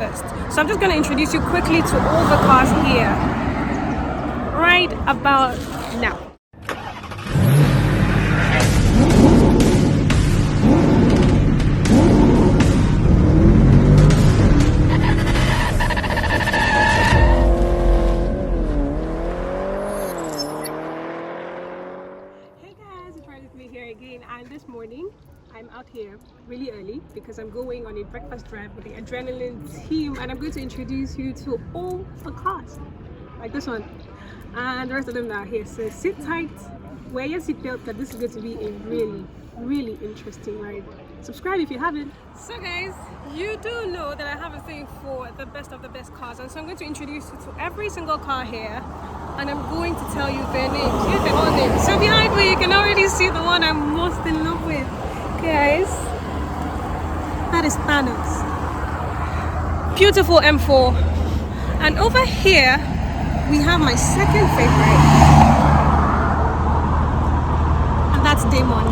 breakfast. So I'm just going to introduce you quickly to all the cars here right about now. And this morning I'm out here really early because I'm going on a breakfast drive with the Adrenaline team, and I'm going to introduce you to all the cars like this one and the rest of them that are here. So sit tight, wear your seatbelt, because this is going to be a really interesting ride. Subscribe if you haven't. So guys, you do know that I have a thing for the best of the best cars, and so I'm going to introduce you to every single car here, and I'm going to tell you their names. Here's their own names. So behind me you can already see the one I'm most in love with. Guys, that is Thanos. Beautiful M4. And over here we have my second favorite, and that's Damon.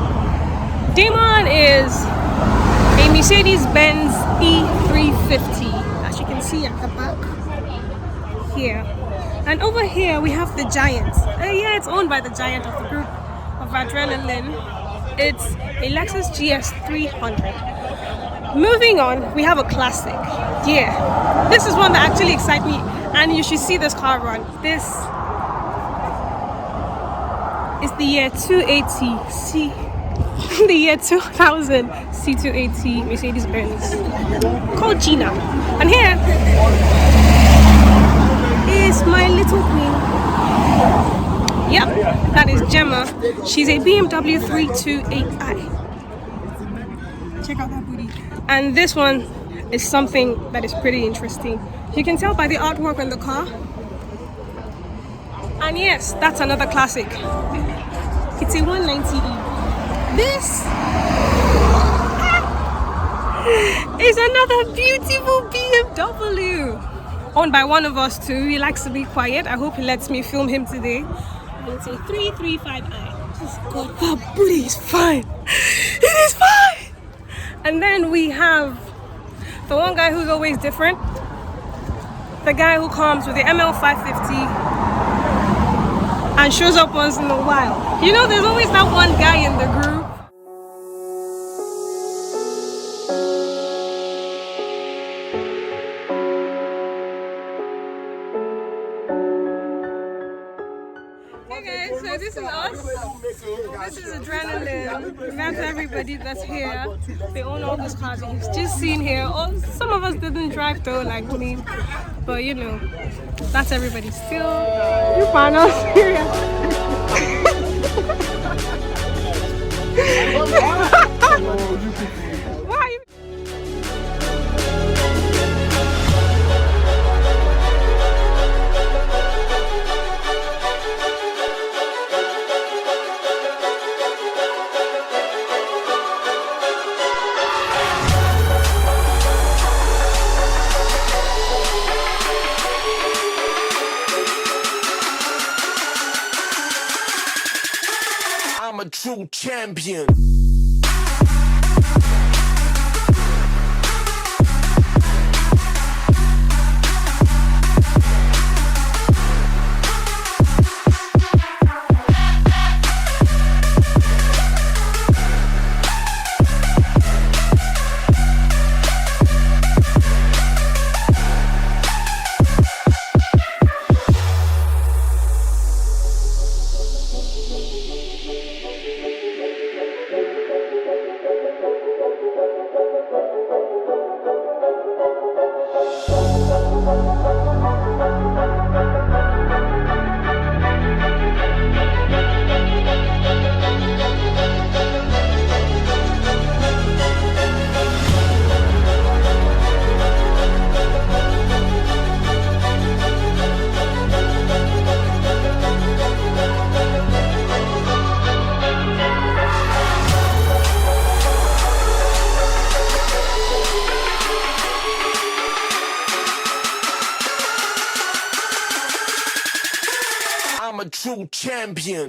Damon is a Mercedes-Benz E350, as you can see at the back here. And over here we have the Giant. Yeah, it's owned by the Giant of the group of Adrenaline. It's a Lexus GS 300. Moving on, we have a classic. Yeah, this is one that actually excites me, and you should see this car run. This is the year 280 the year 2000 C280 Mercedes-Benz called Gina. And here is my little queen. Yep, that is Gemma. She's a BMW 328i. Check out that booty. And this one is something that is pretty interesting. You can tell by the artwork on the car. And yes, that's another classic. It's a 190e. This is another beautiful BMW, owned by one of us too. He likes to be quiet. I hope he lets me film him today. And it's a 335i. Just God, that booty is fine. It is fine. And then we have the one guy who's always different. The guy who comes with the ML550 and shows up once in a while. You know, there's always that one guy in the group. Hey guys, so this is us. This is Adrenaline. That's everybody that's here. They own all these cars that you've just seen here. Some of us didn't drive though, like me. But you know, that's everybody still. You find us here. Why? I'm a true champion. I'm a true champion.